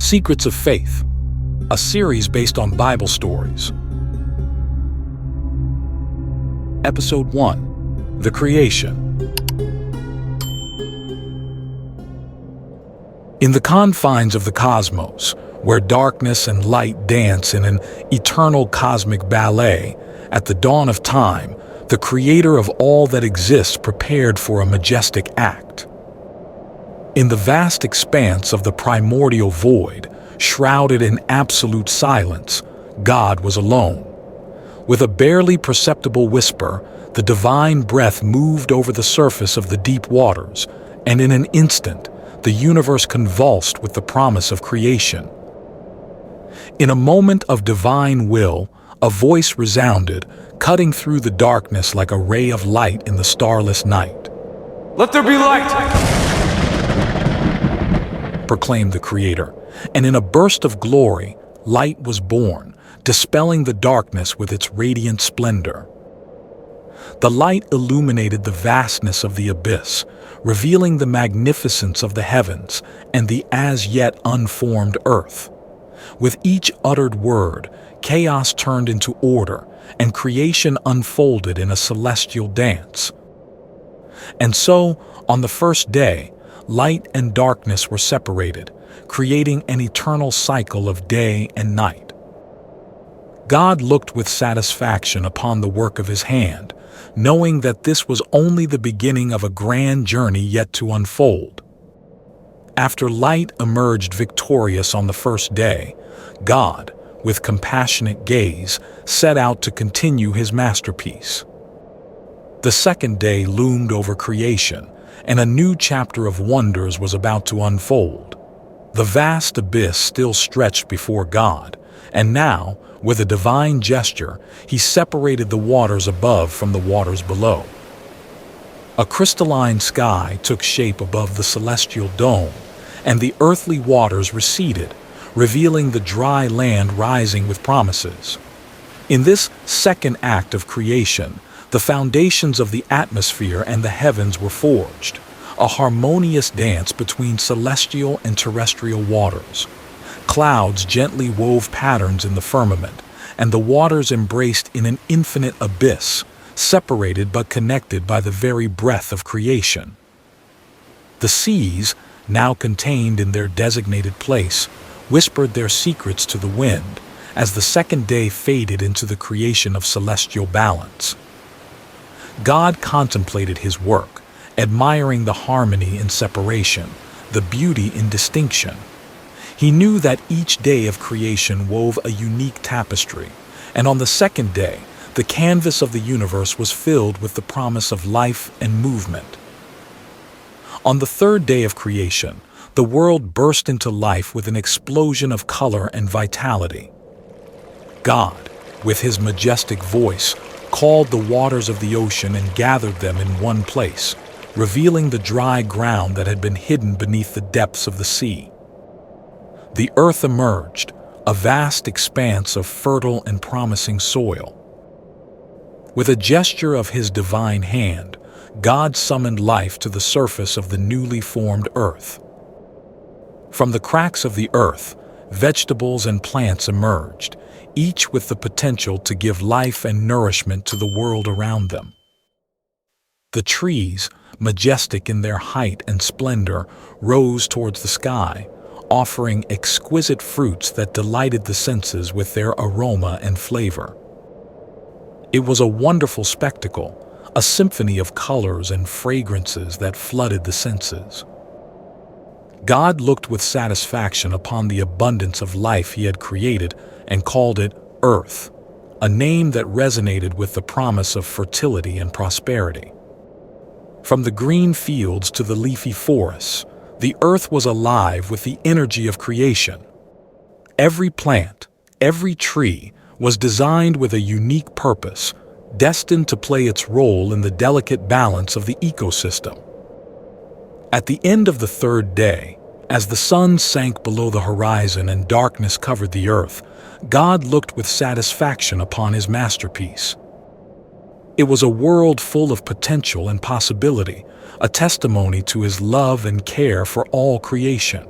Secrets of Faith, a series based on Bible stories. Episode 1: The Creation. In the confines of the cosmos, where darkness and light dance in an eternal cosmic ballet, at the dawn of time, the creator of all that exists prepared for a majestic act. In the vast expanse of the primordial void, shrouded in absolute silence, God was alone. With a barely perceptible whisper, the divine breath moved over the surface of the deep waters, and in an instant, the universe convulsed with the promise of creation. In a moment of divine will, a voice resounded, cutting through the darkness like a ray of light in the starless night. "Let there be light!" proclaimed the Creator, and in a burst of glory, light was born, dispelling the darkness with its radiant splendor. The light illuminated the vastness of the abyss, revealing the magnificence of the heavens and the as-yet unformed earth. With each uttered word, chaos turned into order, and creation unfolded in a celestial dance. And so, on the first day, light and darkness were separated, creating an eternal cycle of day and night. God looked with satisfaction upon the work of his hand, knowing that this was only the beginning of a grand journey yet to unfold. After light emerged victorious on the first day, God, with compassionate gaze, set out to continue his masterpiece. The second day loomed over creation, and a new chapter of wonders was about to unfold. The vast abyss still stretched before God, and now, with a divine gesture, he separated the waters above from the waters below. A crystalline sky took shape above the celestial dome, and the earthly waters receded, revealing the dry land rising with promises. In this second act of creation, the foundations of the atmosphere and the heavens were forged, a harmonious dance between celestial and terrestrial waters. Clouds gently wove patterns in the firmament, and the waters embraced in an infinite abyss, separated but connected by the very breath of creation. The seas, now contained in their designated place, whispered their secrets to the wind, as the second day faded into the creation of celestial balance. God contemplated his work, admiring the harmony in separation, the beauty in distinction. He knew that each day of creation wove a unique tapestry, and on the second day, the canvas of the universe was filled with the promise of life and movement. On the third day of creation, the world burst into life with an explosion of color and vitality. God, with his majestic voice, called the waters of the ocean and gathered them in one place, revealing the dry ground that had been hidden beneath the depths of the sea. The earth emerged, a vast expanse of fertile and promising soil. With a gesture of his divine hand, God summoned life to the surface of the newly formed earth. From the cracks of the earth, vegetables and plants emerged, each with the potential to give life and nourishment to the world around them. The trees, majestic in their height and splendor, rose towards the sky, offering exquisite fruits that delighted the senses with their aroma and flavor. It was a wonderful spectacle, a symphony of colors and fragrances that flooded the senses. God looked with satisfaction upon the abundance of life he had created and called it Earth, a name that resonated with the promise of fertility and prosperity. From the green fields to the leafy forests, the earth was alive with the energy of creation. Every plant, every tree was designed with a unique purpose, destined to play its role in the delicate balance of the ecosystem. At the end of the third day, as the sun sank below the horizon and darkness covered the earth, God looked with satisfaction upon his masterpiece. It was a world full of potential and possibility, a testimony to his love and care for all creation.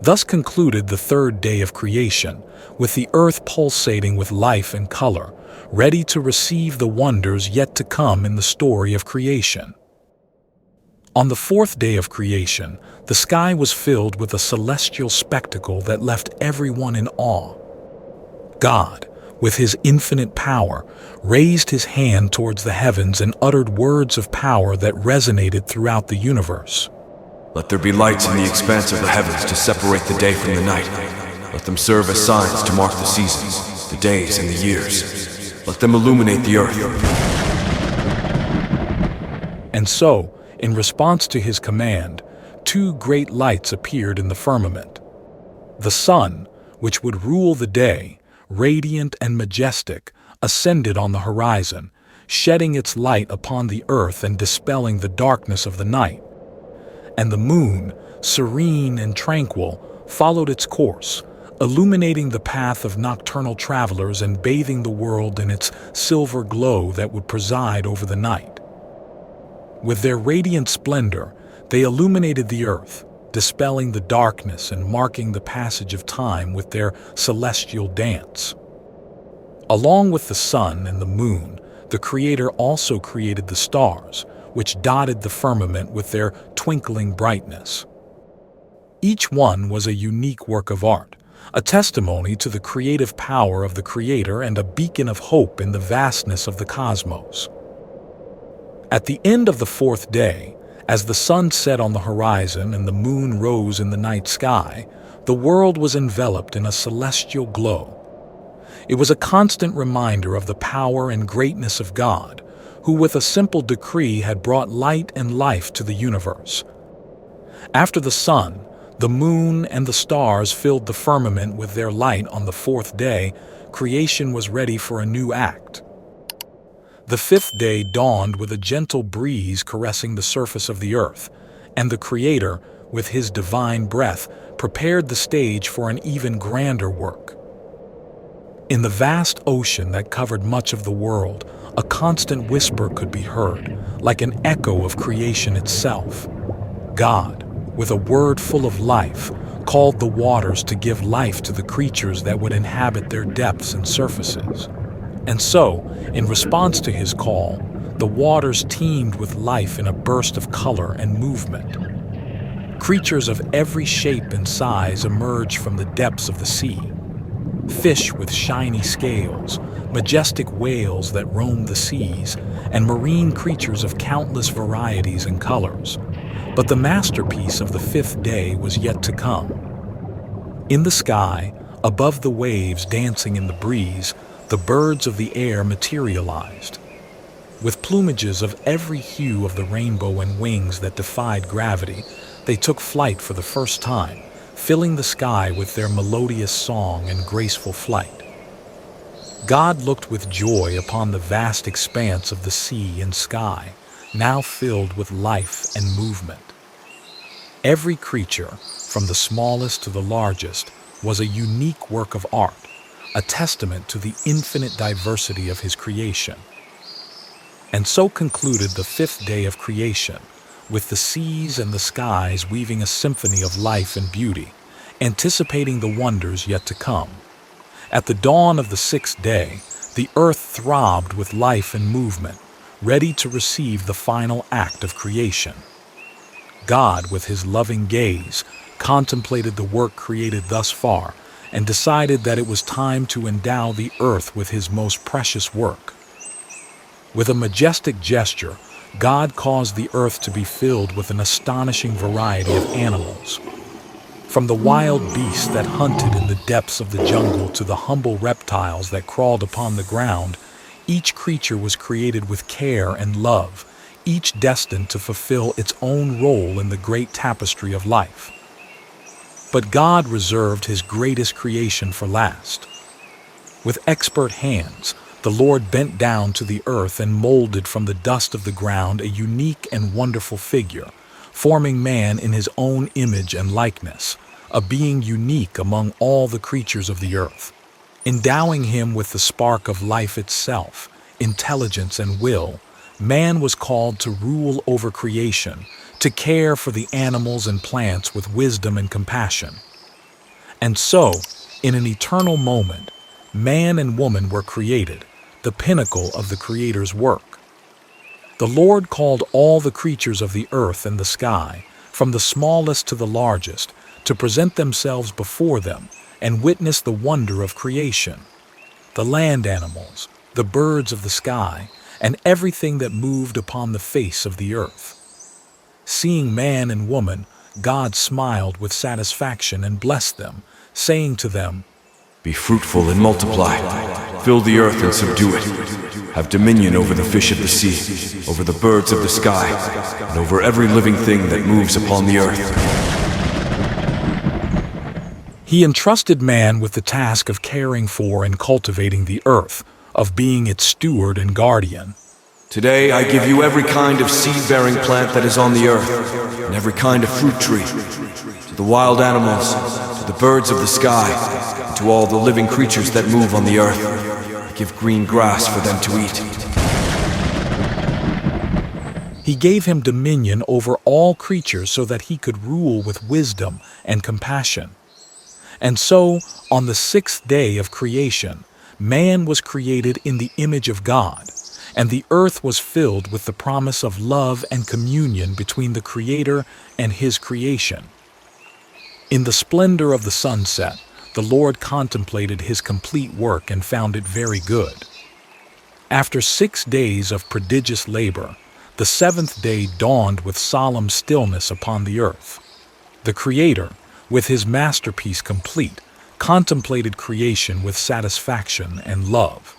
Thus concluded the third day of creation, with the earth pulsating with life and color, ready to receive the wonders yet to come in the story of creation. On the fourth day of creation, the sky was filled with a celestial spectacle that left everyone in awe. God, with his infinite power, raised his hand towards the heavens and uttered words of power that resonated throughout the universe. Let there be lights in the expanse of the heavens to separate the day from the night. Let them serve as signs to mark the seasons, the days and the years. Let them illuminate the earth. And so, in response to his command, two great lights appeared in the firmament. The sun, which would rule the day, radiant and majestic, ascended on the horizon, shedding its light upon the earth and dispelling the darkness of the night. And the moon, serene and tranquil, followed its course, illuminating the path of nocturnal travelers and bathing the world in its silver glow that would preside over the night. With their radiant splendor, they illuminated the earth, dispelling the darkness and marking the passage of time with their celestial dance. Along with the sun and the moon, the Creator also created the stars, which dotted the firmament with their twinkling brightness. Each one was a unique work of art, a testimony to the creative power of the Creator and a beacon of hope in the vastness of the cosmos. At the end of the fourth day, as the sun set on the horizon and the moon rose in the night sky, the world was enveloped in a celestial glow. It was a constant reminder of the power and greatness of God, who with a simple decree had brought light and life to the universe. After the sun, the moon and the stars filled the firmament with their light on the fourth day, creation was ready for a new act. The fifth day dawned with a gentle breeze caressing the surface of the earth, and the Creator, with his divine breath, prepared the stage for an even grander work. In the vast ocean that covered much of the world, a constant whisper could be heard, like an echo of creation itself. God, with a word full of life, called the waters to give life to the creatures that would inhabit their depths and surfaces. And so, in response to his call, the waters teemed with life in a burst of color and movement. Creatures of every shape and size emerged from the depths of the sea. Fish with shiny scales, majestic whales that roamed the seas, and marine creatures of countless varieties and colors. But the masterpiece of the fifth day was yet to come. In the sky, above the waves dancing in the breeze, the birds of the air materialized. With plumages of every hue of the rainbow and wings that defied gravity, they took flight for the first time, filling the sky with their melodious song and graceful flight. God looked with joy upon the vast expanse of the sea and sky, now filled with life and movement. Every creature, from the smallest to the largest, was a unique work of art, a testament to the infinite diversity of his creation. And so concluded the fifth day of creation, with the seas and the skies weaving a symphony of life and beauty, anticipating the wonders yet to come. At the dawn of the sixth day, the earth throbbed with life and movement, ready to receive the final act of creation. God, with his loving gaze, contemplated the work created thus far and decided that it was time to endow the earth with his most precious work. With a majestic gesture, God caused the earth to be filled with an astonishing variety of animals. From the wild beasts that hunted in the depths of the jungle to the humble reptiles that crawled upon the ground, each creature was created with care and love, each destined to fulfill its own role in the great tapestry of life. But God reserved his greatest creation for last. With expert hands, the Lord bent down to the earth and molded from the dust of the ground a unique and wonderful figure, forming man in his own image and likeness, a being unique among all the creatures of the earth. Endowing him with the spark of life itself, intelligence and will, man was called to rule over creation, to care for the animals and plants with wisdom and compassion. And so, in an eternal moment, man and woman were created, the pinnacle of the Creator's work. The Lord called all the creatures of the earth and the sky, from the smallest to the largest, to present themselves before them and witness the wonder of creation. The land animals, the birds of the sky, and everything that moved upon the face of the earth. Seeing man and woman, God smiled with satisfaction and blessed them, saying to them, Be fruitful and multiply. Fill the earth and subdue it. Have dominion over the fish of the sea, over the birds of the sky, and over every living thing that moves upon the earth. He entrusted man with the task of caring for and cultivating the earth, of being its steward and guardian. Today I give you every kind of seed-bearing plant that is on the earth, and every kind of fruit tree, to the wild animals, to the birds of the sky, and to all the living creatures that move on the earth. I give green grass for them to eat. He gave him dominion over all creatures so that he could rule with wisdom and compassion. And so, on the sixth day of creation, man was created in the image of God, and the earth was filled with the promise of love and communion between the Creator and His creation. In the splendor of the sunset, the Lord contemplated His complete work and found it very good. After 6 days of prodigious labor, the seventh day dawned with solemn stillness upon the earth. The Creator, with His masterpiece complete, contemplated creation with satisfaction and love.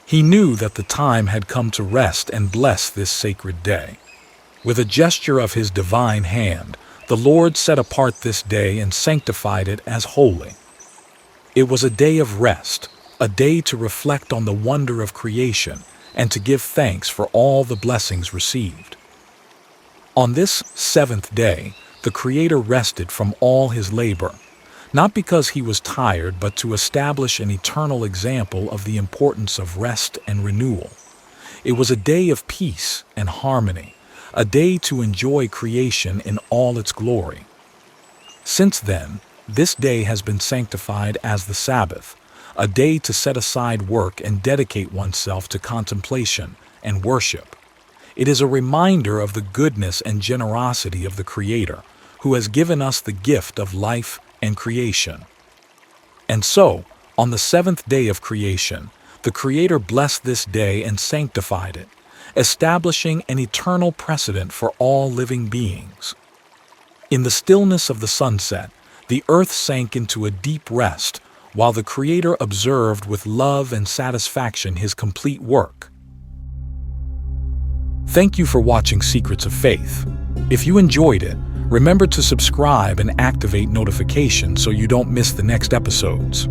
He knew that the time had come to rest and bless this sacred day. With a gesture of His divine hand, the Lord set apart this day and sanctified it as holy. It was a day of rest, a day to reflect on the wonder of creation and to give thanks for all the blessings received. On this seventh day, the Creator rested from all His labor, not because He was tired, but to establish an eternal example of the importance of rest and renewal. It was a day of peace and harmony, a day to enjoy creation in all its glory. Since then, this day has been sanctified as the Sabbath, a day to set aside work and dedicate oneself to contemplation and worship. It is a reminder of the goodness and generosity of the Creator, who has given us the gift of life and creation. And so, on the seventh day of creation, the Creator blessed this day and sanctified it, establishing an eternal precedent for all living beings. In the stillness of the sunset, the earth sank into a deep rest, while the Creator observed with love and satisfaction His complete work. Thank you for watching Secrets of Faith. If you enjoyed it, remember to subscribe and activate notifications so you don't miss the next episodes.